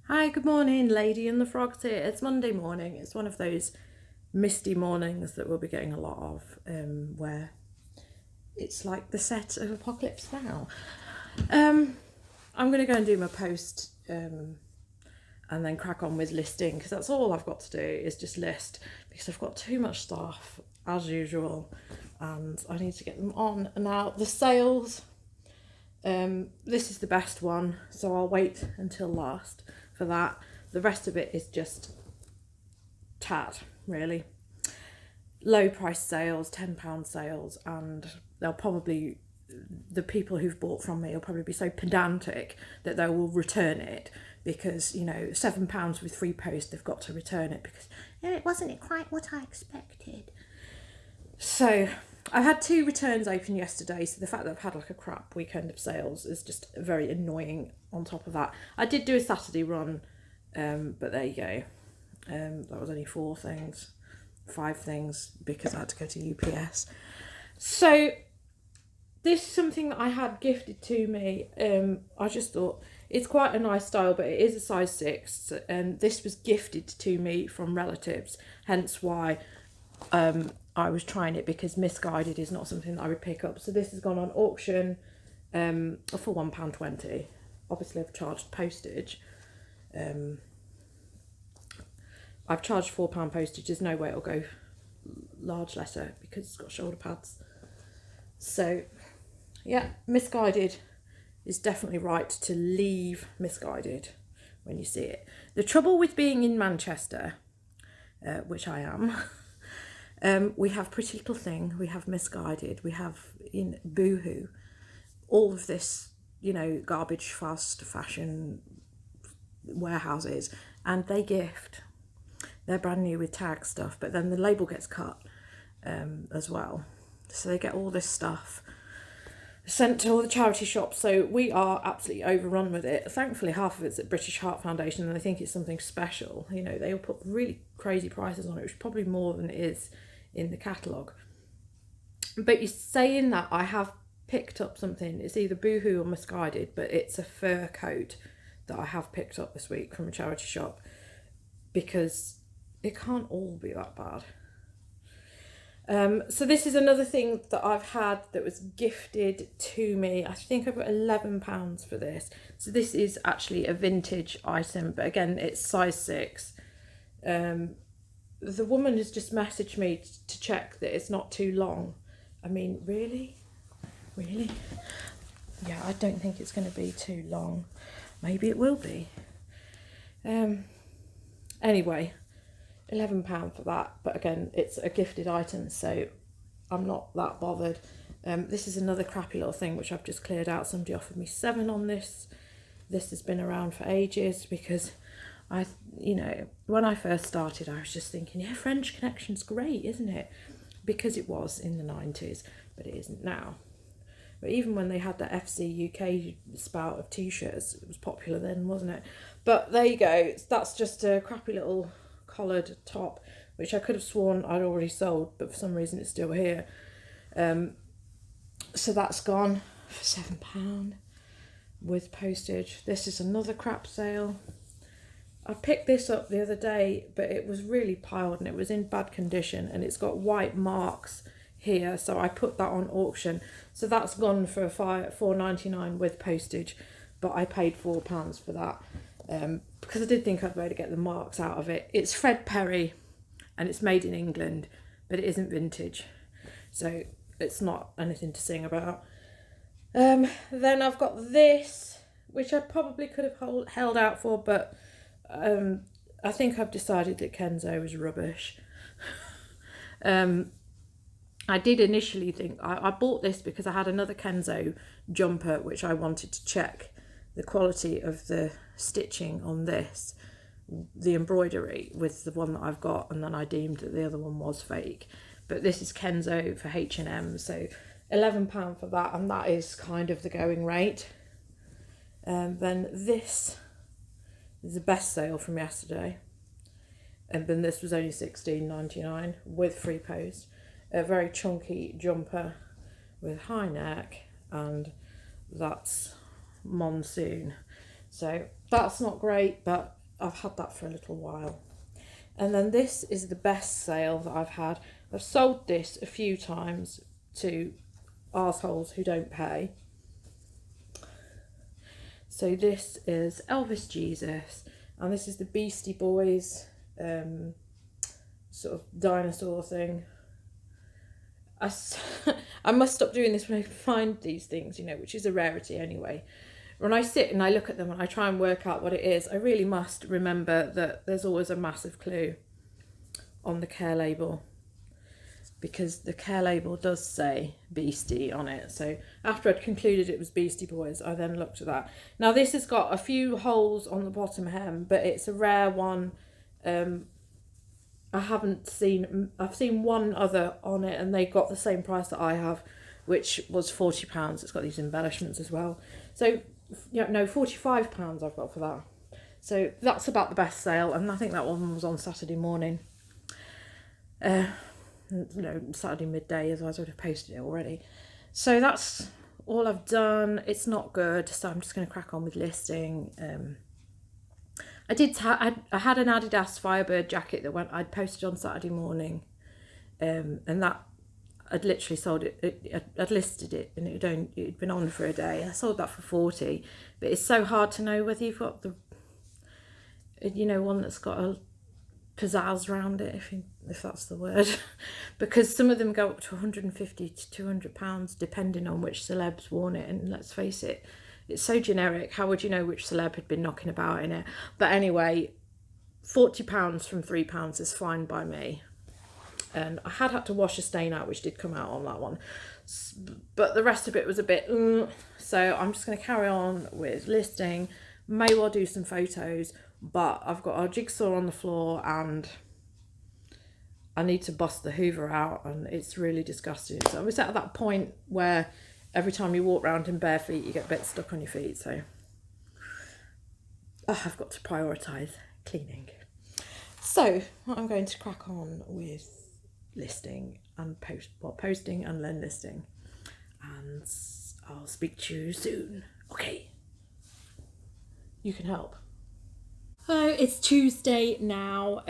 Hi, good morning, Lady and the Frog's here. It's Monday morning. It's one of those misty mornings that we'll be getting a lot of, where it's like the set of Apocalypse Now. I'm going to go and do my post and then crack on with listing, because that's all I've got to do is just list, because I've got too much stuff as usual and I need to get them on. Now, the sales, this is the best one, so I'll wait until last for that. The rest of it is just tat, really. Low price sales, £10 sales, and they'll probably, the people who've bought from me will probably be so pedantic that they will return it, because, you know, £7 with free post, they've got to return it because it wasn't quite what I expected. So I had 2 returns open yesterday, so the fact that I've had like a crap weekend of sales is just very annoying on top of that. I did do a Saturday run, but there you go. That was only 5 things, because I had to go to UPS. So this is something that I had gifted to me. I just thought it's quite a nice style, but it is a size 6, and this was gifted to me from relatives, hence why I was trying it, because misguided is not something that I would pick up. So this has gone on auction for £1.20. Obviously I've charged postage. I've charged £4 postage. There's no way it'll go large letter because it's got shoulder pads. So yeah, misguided is definitely right to leave misguided when you see it. The trouble with being in Manchester, which I am, we have Pretty Little Thing, we have Misguided, we have in Boohoo, all of this, you know, garbage fast fashion warehouses, and they gift. They're brand new with tag stuff, but then the label gets cut as well. So they get all this stuff sent to all the charity shops. So we are absolutely overrun with it. Thankfully, half of it's at British Heart Foundation, and I think it's something special. You know, they'll put really crazy prices on it, which is probably more than it is in the catalogue. But you saying that, I have picked up something. It's either Boohoo or Misguided, but it's a fur coat that I have picked up this week from a charity shop, because it can't all be that bad. So this is another thing that I've had that was gifted to me. I think I've got £11 for this. So this is actually a vintage item, but again, it's size 6. The woman has just messaged me to check that it's not too long. I mean, really? Really? Yeah, I don't think it's going to be too long. Maybe it will be. Anyway, £11 for that, but again, it's a gifted item, so I'm not that bothered. This is another crappy little thing which I've just cleared out. Somebody offered me 7 on this. This has been around for ages, because you know, when I first started, I was just thinking, yeah, French Connection's great, isn't it? Because it was in the 90s, but it isn't now. But even when they had the FC UK spout of t-shirts, it was popular then, wasn't it? But there you go. That's just a crappy little collared top, which I could have sworn I'd already sold, but for some reason it's still here. So that's gone for £7 with postage. This is another crap sale. I picked this up the other day, but it was really piled and it was in bad condition, and it's got white marks here, so I put that on auction. So that's gone for £4.99 with postage, but I paid £4 for that, because I did think I'd be able to get the marks out of it. It's Fred Perry and it's made in England, but it isn't vintage, so it's not anything to sing about. Then I've got this, which I probably could have held out for, but I think I've decided that Kenzo is rubbish. I did initially think, I bought this because I had another Kenzo jumper which I wanted to check the quality of the stitching on this, the embroidery, with the one that I've got, and then I deemed that the other one was fake. But this is Kenzo for H&M, so £11 for that, and that is kind of the going rate. Then this is the best sale from yesterday, and then this was only £16.99 with free post. A very chunky jumper with high neck, and that's monsoon. So that's not great, but I've had that for a little while. And then this is the best sale that I've had. I've sold this a few times to arseholes who don't pay. So this is Elvis Jesus, and this is the Beastie Boys sort of dinosaur thing. I must stop doing this when I find these things, you know, which is a rarity anyway. When I sit and I look at them and I try and work out what it is, I really must remember that there's always a massive clue on the care label, because the care label does say Beastie on it. So after I'd concluded it was Beastie Boys, I then looked at that. Now this has got a few holes on the bottom hem, but it's a rare one. I've seen one other on it and they got the same price that I have, which was £40. It's got these embellishments as well. So, yeah, no, £45 I've got for that. So that's about the best sale, and I think that one was on Saturday morning. No, Saturday midday, otherwise I would have posted it already. So that's all I've done. It's not good, so I'm just going to crack on with listing. I had an Adidas Firebird jacket that I'd posted on Saturday morning, and that I'd literally sold it. I'd listed it, and it'd been on for a day. I sold that for 40, but it's so hard to know whether you've got the, you know, one that's got a pizzazz around it, if that's the word, because some of them go up to 150 to £200 depending on which celeb's worn it, and let's face it, it's so generic. How would you know which celeb had been knocking about in it? But anyway, £40 from £3 is fine by me. And I had to wash a stain out, which did come out on that one. But the rest of it was a bit... So I'm just going to carry on with listing. May well do some photos, but I've got a jigsaw on the floor and I need to bust the Hoover out, and it's really disgusting. So I'm at that point where every time you walk around in bare feet, you get a bit stuck on your feet. So I've got to prioritise cleaning. So I'm going to crack on with listing and posting and then listing. And I'll speak to you soon. Okay. You can help. So it's Tuesday now.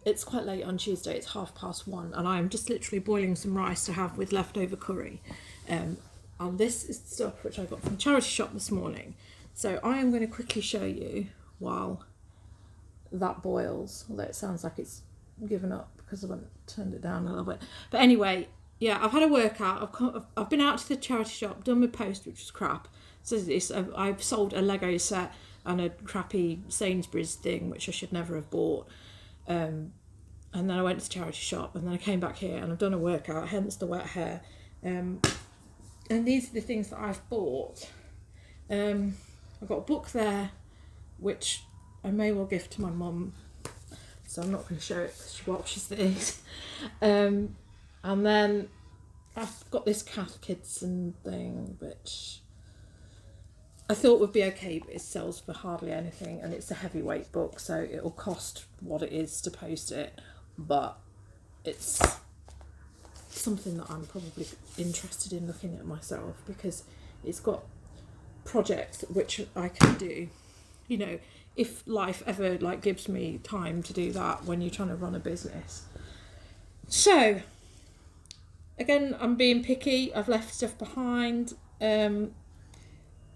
It's quite late on Tuesday. It's 1:30, and I'm just literally boiling some rice to have with leftover curry. And this is stuff which I got from the charity shop this morning. So I am going to quickly show you while that boils, although it sounds like it's given up because I haven't turned it down a little bit. But anyway, yeah, I've had a workout. I've been out to the charity shop, done my post, which was crap. So I've sold a Lego set and a crappy Sainsbury's thing, which I should never have bought. And then I went to the charity shop, and then I came back here and I've done a workout, hence the wet hair. And these are the things that I've bought. I've got a book there, which I may well gift to my mum. So I'm not going to show it because she watches these. And then I've got this Cath Kidston thing, which I thought would be okay, but it sells for hardly anything, and it's a heavyweight book, so it'll cost what it is to post it, but it's something that I'm probably interested in looking at myself, because it's got projects which I can do, you know, if life ever gives me time to do that when you're trying to run a business. So again, I'm being picky. I've left stuff behind.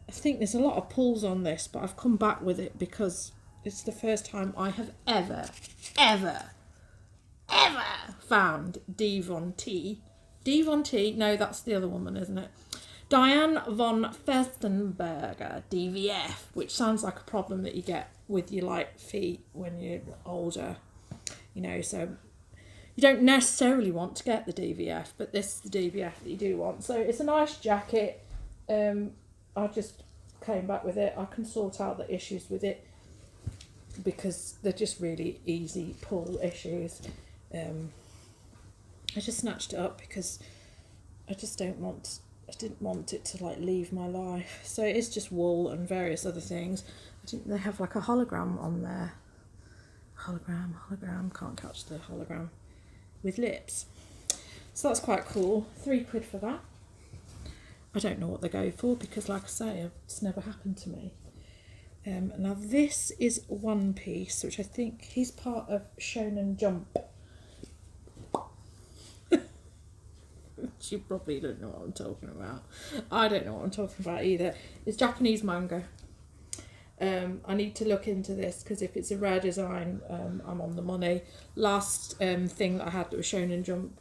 I think there's a lot of pulls on this, but I've come back with it because it's the first time I have ever found Devon T. Devon T. No, that's the other woman, isn't it? Diane von Furstenberger, DVF, which sounds like a problem that you get with your light feet when you're older, you know, so you don't necessarily want to get the DVF, but this is the DVF that you do want. So it's a nice jacket. I just came back with it. I can sort out the issues with it because they're just really easy pull issues. I just snatched it up because I didn't want it to leave my life. So it's just wool and various other things. I think they have a hologram on there. Hologram, can't catch the hologram, with lips. So that's quite cool. £3 for that. I don't know what they go for because, like I say, it's never happened to me. Now this is One Piece, which I think he's part of Shonen Jump. You probably don't know what I'm talking about. I don't know what I'm talking about either. It's Japanese manga. I need to look into this because if it's a rare design, I'm on the money. Last thing that I had that was Shonen Jump,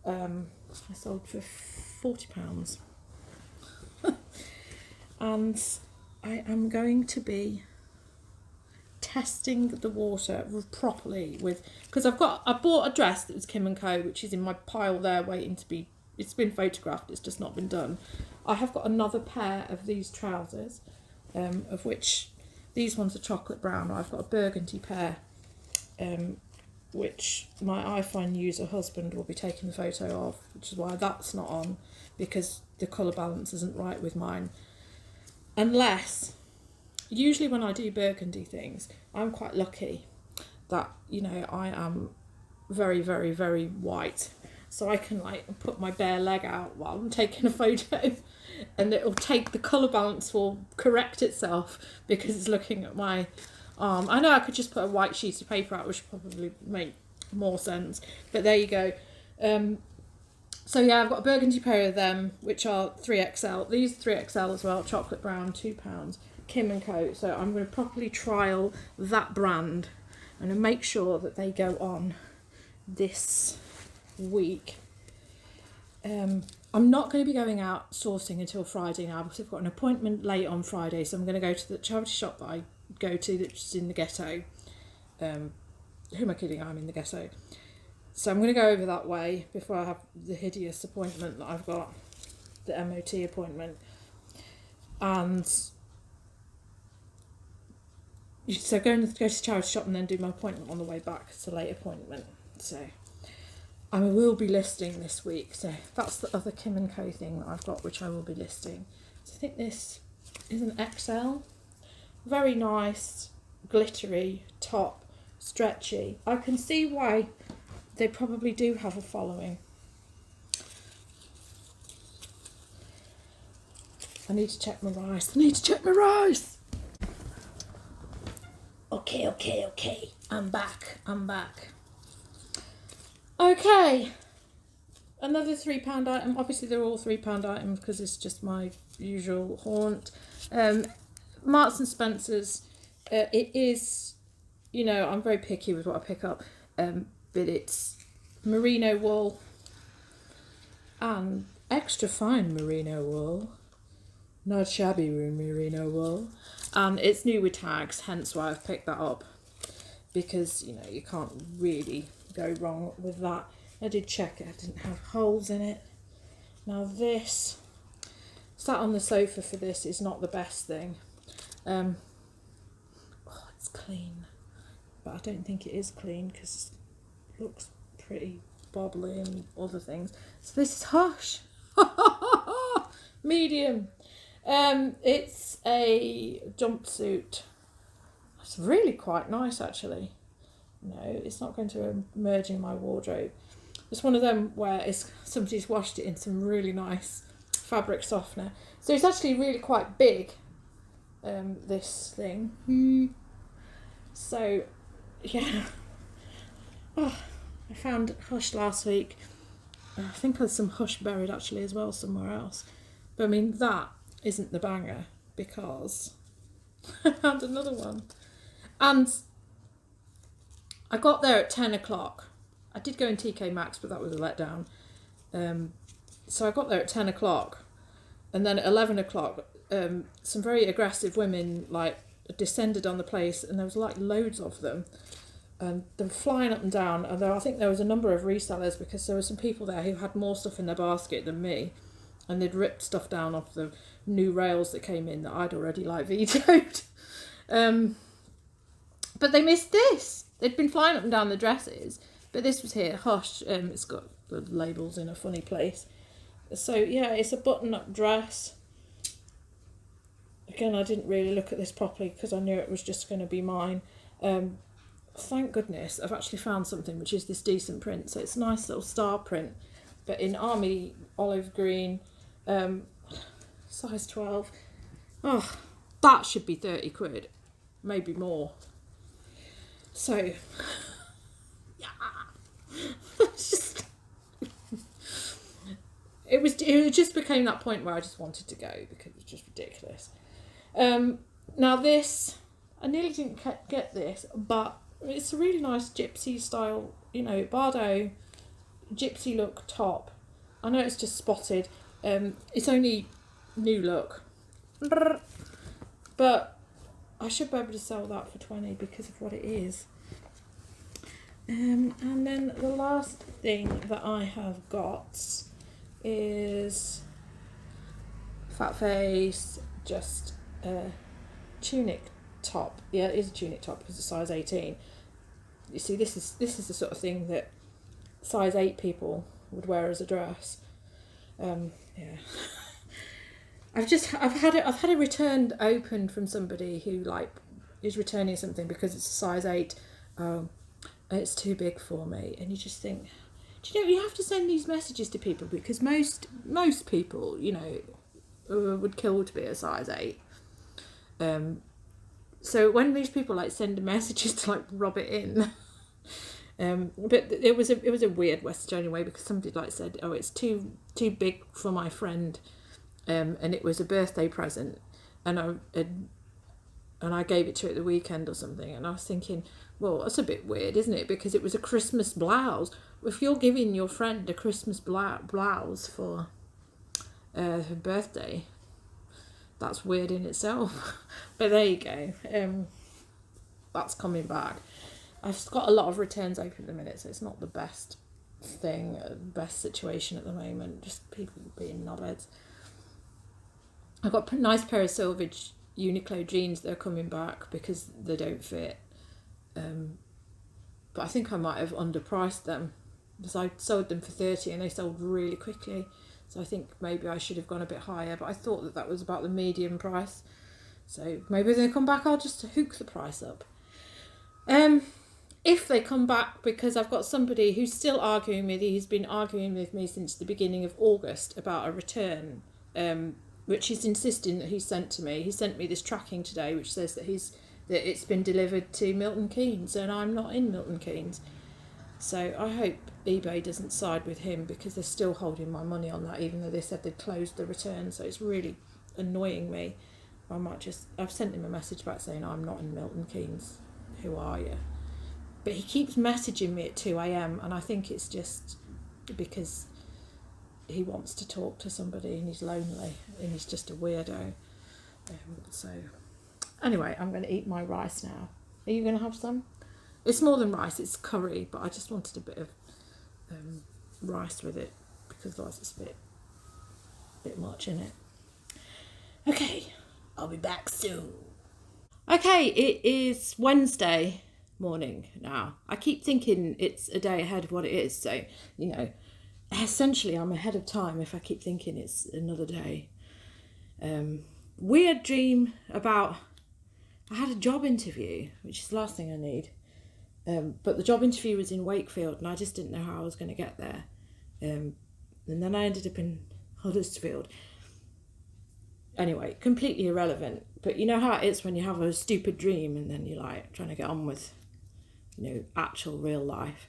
I sold for £40. And I am going to be testing the water properly with, because I bought a dress that was Kim & Co, which is in my pile there waiting to be, it's been photographed, it's just not been done. I have got another pair of these trousers, of which these ones are chocolate brown. I've got a burgundy pair, which my iPhone user husband will be taking the photo of, which is why that's not on, because the colour balance isn't right with mine. Unless, usually when I do burgundy things, I'm quite lucky that, you know, I am very, very, very white. So I can like put my bare leg out while I'm taking a photo and it'll take, the colour balance will correct itself because it's looking at my arm. I know I could just put a white sheet of paper out, which would probably make more sense, but there you go. So yeah, I've got a burgundy pair of them, which are 3XL. These are 3XL as well, chocolate brown, £2, Kim & Co. So I'm going to properly trial that brand and make sure that they go on this week. I'm not going to be going out sourcing until Friday now because I've got an appointment late on Friday. So I'm going to go to the charity shop that I go to that's in the ghetto. Who am I kidding? I'm in the ghetto. So I'm going to go over that way before I have the hideous appointment that I've got, the MOT appointment. And so go to charity shop and then do my appointment on the way back. It's a late appointment. So I will be listing this week. So that's the other Kim & Co thing that I've got, which I will be listing. So I think this is an XL. Very nice, glittery top, stretchy. I can see why they probably do have a following. I need to check my rice. Okay. I'm back. Okay. Another £3 item. Obviously they're all £3 items because it's just my usual haunt. Marks and Spencer's. It is, you know, I'm very picky with what I pick up. But it's merino wool and extra fine merino wool, not shabby merino wool, and it's new with tags, hence why I've picked that up, because you know you can't really go wrong with that. I did check it, I didn't have holes in it. Now this, sat on the sofa for this is not the best thing. Oh, it's clean, but I don't think it is clean because looks pretty bobbly and other things. So this is Hush. Medium. It's a jumpsuit. It's really quite nice actually. No, it's not going to emerge in my wardrobe. It's one of them where somebody's washed it in some really nice fabric softener. So it's actually really quite big, this thing. So yeah. Oh, I found Hush last week. I think there's some Hush buried actually as well somewhere else. But I mean, that isn't the banger because I found another one. And I got there at 10 o'clock. I did go in TK Maxx, but that was a letdown. So I got there at 10 o'clock. And then at 11 o'clock, some very aggressive women like descended on the place and there was like loads of them. And they were flying up and down, and I think there was a number of resellers because there were some people there who had more stuff in their basket than me, and they'd ripped stuff down off the new rails that came in that I'd already like vetoed. But they missed this. They'd been flying up and down the dresses, but this was here, Hush. It's got the labels in a funny place. So yeah, it's a button-up dress. Again, I didn't really look at this properly because I knew it was just going to be mine. Thank goodness I've actually found something which is this decent print. So it's a nice little star print, but in army olive green, size 12. Oh, That should be 30 quid, maybe more. So, yeah. It just became that point where I just wanted to go because it was just ridiculous. Now this, I nearly didn't get this, but it's a really nice gypsy style, you know, Bardo gypsy look top. I know it's just spotted. It's only new look, but I should be able to sell that for 20 because of what it is. And then the last thing that I have got is fat face, just a tunic top. Yeah, it is a tunic top because it's size 18. You see, this is the sort of thing that size 8 people would wear as a dress. Yeah. I've had a return opened from somebody who like is returning something because it's a size 8. It's too big for me, and you just think, do you know, you have to send these messages to people because most people, you know, would kill to be a size 8. So when these people like send messages to like rub it in, but it was a weird message anyway because somebody like said, oh, it's too big for my friend, and it was a birthday present, and I gave it to her at the weekend or something, and I was thinking, well, that's a bit weird, isn't it? Because it was a Christmas blouse. If you're giving your friend a Christmas blouse for her birthday, that's weird in itself. But there you go. That's coming back. I've got a lot of returns open at the minute, so it's not the best thing, best situation at the moment. Just people being knobheads. I've got a nice pair of Silvage Uniqlo jeans that are coming back because they don't fit. But I think I might have underpriced them because I sold them for 30 and they sold really quickly. So I think maybe I should have gone a bit higher, but I thought that was about the medium price. So maybe when they come back, I'll just hook the price up. If they come back, because I've got somebody who's still arguing with me, he's been arguing with me since the beginning of August about a return, which he's insisting that he sent to me. He sent me this tracking today, which says that it's been delivered to Milton Keynes, and I'm not in Milton Keynes. So I hope eBay doesn't side with him because they're still holding my money on that, even though they said they'd closed the return. So it's really annoying me. I've sent him a message back saying I'm not in Milton Keynes. Who are you? But he keeps messaging me at 2 a.m. and I think it's just because he wants to talk to somebody and he's lonely and he's just a weirdo. So anyway, I'm going to eat my rice now. Are you going to have some? It's more than rice, it's curry, but I just wanted a bit of rice with it because otherwise it's a bit much in it. Okay, I'll be back soon. Okay, it is Wednesday morning now. I keep thinking it's a day ahead of what it is, so, you know, essentially I'm ahead of time if I keep thinking it's another day. Weird dream about, I had a job interview, which is the last thing I need. But the job interview was in Wakefield and I just didn't know how I was going to get there. And then I ended up in Huddersfield. Anyway, completely irrelevant. But you know how it is when you have a stupid dream and then you're like trying to get on with, you know, actual real life.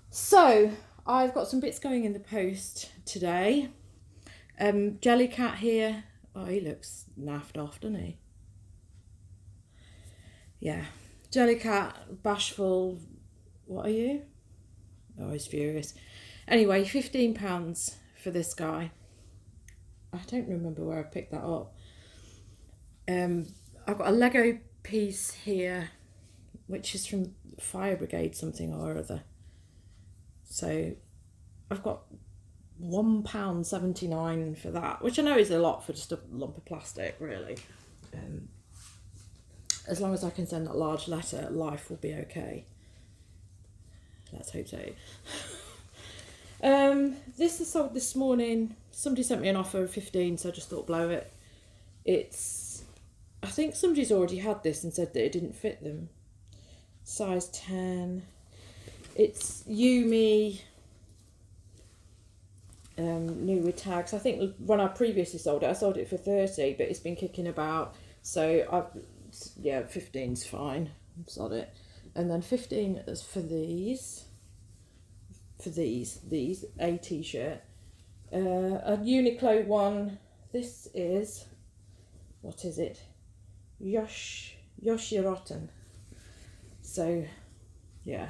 So I've got some bits going in the post today. Jellycat here. Oh, he looks naffed off, doesn't he? Yeah. Jellycat, bashful. What are you? Oh, he's furious. Anyway, £15 for this guy. I don't remember where I picked that up. I've got a Lego piece here, which is from Fire Brigade something or other. So I've got £1.79 for that, which I know is a lot for just a lump of plastic, really. As long as I can send that large letter, life will be okay. Let's hope so. This is sold this morning. Somebody sent me an offer of 15, so I just thought blow it. I think somebody's already had this and said that it didn't fit them. Size 10. It's Yumi. New with tags. I think when I previously sold it, I sold it for 30, but it's been kicking about So yeah, 15's fine. Sod it. And then 15 is for these. These a t-shirt. A Uniqlo one. This is, what is it? Yoshiroten. So yeah,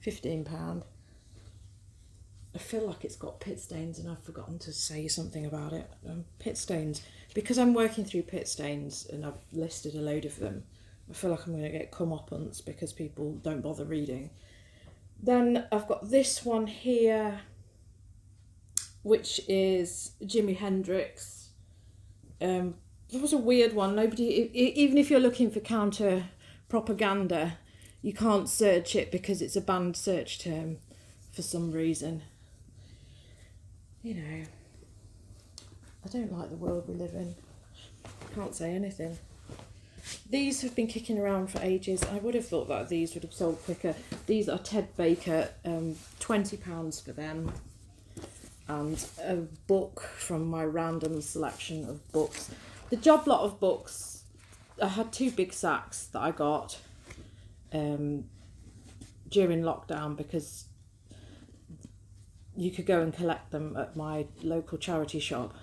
£15. I feel like it's got pit stains and I've forgotten to say something about it. Pit stains, because I'm working through pit stains and I've listed a load of them, I feel like I'm going to get comeuppance because people don't bother reading. Then I've got this one here, which is Jimi Hendrix. It was a weird one. Even if you're looking for counter propaganda, you can't search it because it's a banned search term for some reason. You know, I don't like the world we live in. Can't say anything. These have been kicking around for ages. I would have thought that these would have sold quicker. These are Ted Baker, £20 for them. And a book from my random selection of books. The job lot of books, I had 2 big sacks that I got during lockdown because you could go and collect them at my local charity shop,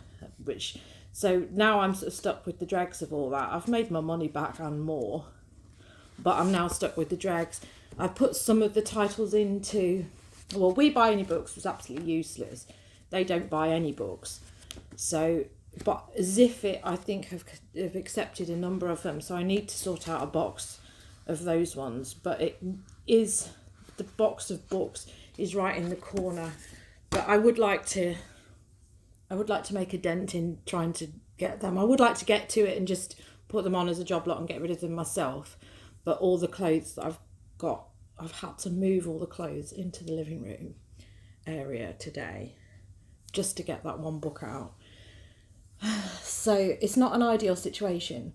so now I'm sort of stuck with the dregs of all that. I've made my money back and more, but I'm now stuck with the dregs. I put some of the titles into, well, We Buy Any Books was absolutely useless. They don't buy any books. So, but Ziffit, I think, have accepted a number of them, so I need to sort out a box of those ones. But it is, the box of books is right in the corner. But I would like to make a dent in trying to get them. I would like to get to it and just put them on as a job lot and get rid of them myself. But all the clothes that I've got, I've had to move all the clothes into the living room area today just to get that one book out. So it's not an ideal situation.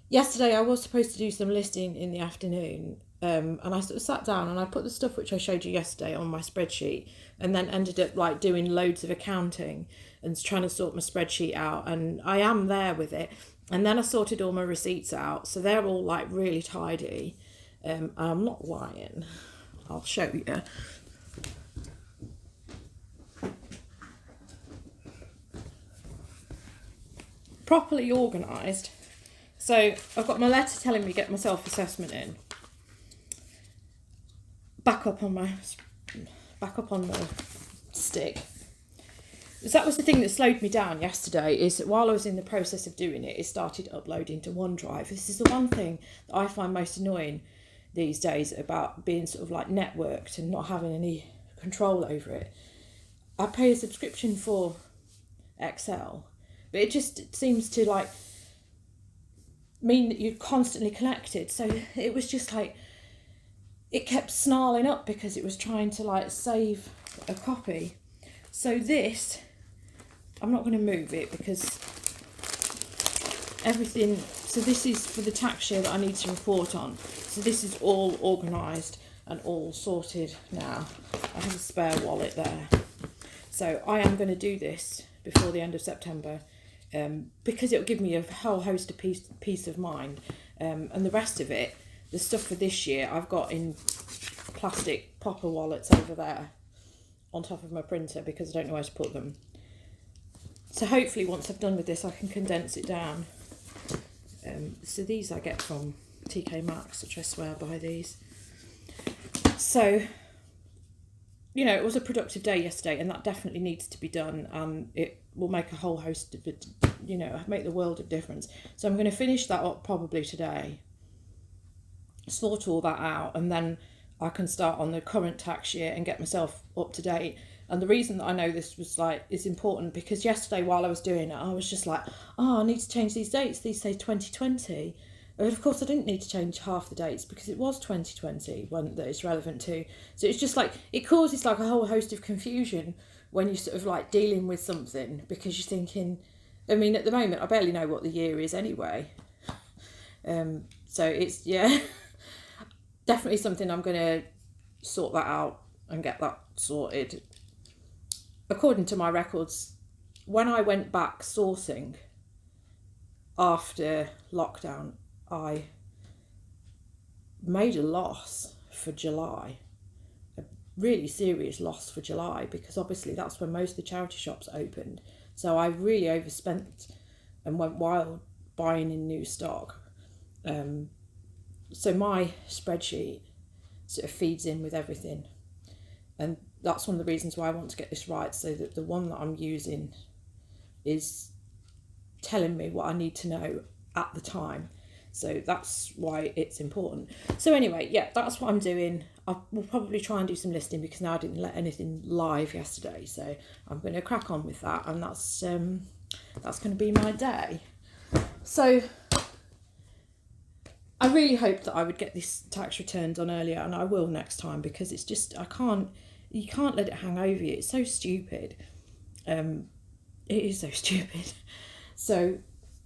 Yesterday I was supposed to do some listing in the afternoon, and I sort of sat down and I put the stuff which I showed you yesterday on my spreadsheet, and then ended up like doing loads of accounting and trying to sort my spreadsheet out, and I am there with it. And then I sorted all my receipts out, so they're all like really tidy. I'm not lying, I'll show you. Properly organised. So I've got my letter telling me get my self-assessment in. Back up on my stick. So that was the thing that slowed me down yesterday, is that while I was in the process of doing it, it started uploading to OneDrive. This is the one thing that I find most annoying these days about being sort of like networked and not having any control over it. I pay a subscription for Excel, but it just seems to like mean that you're constantly connected. So it was just like, it kept snarling up because it was trying to like save a copy. So this, I'm not going to move it because everything, so this is for the tax year that I need to report on. So this is all organised and all sorted now. I have a spare wallet there. So I am going to do this before the end of September, because it'll give me a whole host of peace of mind. And the rest of it, the stuff for this year, I've got in plastic popper wallets over there on top of my printer because I don't know where to put them. So hopefully once I've done with this, I can condense it down. So these I get from TK Maxx, which I swear by these. So, you know, it was a productive day yesterday, and that definitely needs to be done, and it will make a whole host of it, you know, make the world of difference. So I'm going to finish that up probably today, sort all that out, and then I can start on the current tax year and get myself up to date. And the reason that I know this was like is important because yesterday while I was doing it, I was just like, oh, I need to change these dates. These say 2020. But of course I didn't need to change half the dates because it was 2020 one that it's relevant to. So it's just like, it causes like a whole host of confusion when you're sort of like dealing with something, because you're thinking, I mean, at the moment I barely know what the year is anyway. So it's, yeah, definitely something I'm going to sort that out and get that sorted. According to my records, when I went back sourcing, after lockdown, I made a loss for July, a really serious loss for July, because obviously that's when most of the charity shops opened. So I really overspent and went wild buying in new stock. So my spreadsheet sort of feeds in with everything. And that's one of the reasons why I want to get this right, so that the one that I'm using is telling me what I need to know at the time. So that's why it's important. So anyway, yeah, that's what I'm doing. I will probably try and do some listing, because now I didn't let anything live yesterday. So I'm going to crack on with that, and that's going to be my day. So I really hoped that I would get this tax return done earlier, and I will next time, because it's just, you can't let it hang over you. It's so stupid. It is so stupid. So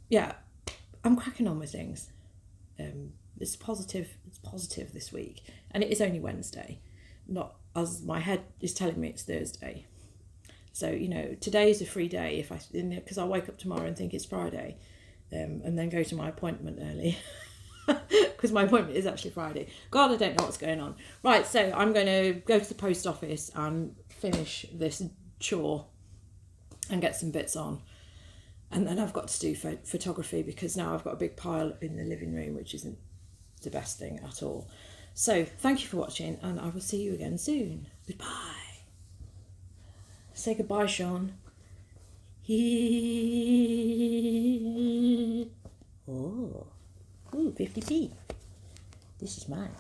yeah, I'm cracking on with things. It's positive this week, and it is only Wednesday, not as my head is telling me it's Thursday. So, you know, today is a free day because I wake up tomorrow and think it's Friday, and then go to my appointment early. Because my appointment is actually Friday. God, I don't know what's going on. Right, so I'm going to go to the post office and finish this chore and get some bits on. And then I've got to do photography, because now I've got a big pile up in the living room, which isn't the best thing at all. So thank you for watching, and I will see you again soon. Goodbye. Say goodbye, Sean. Oh. Ooh, 50p. This is mine.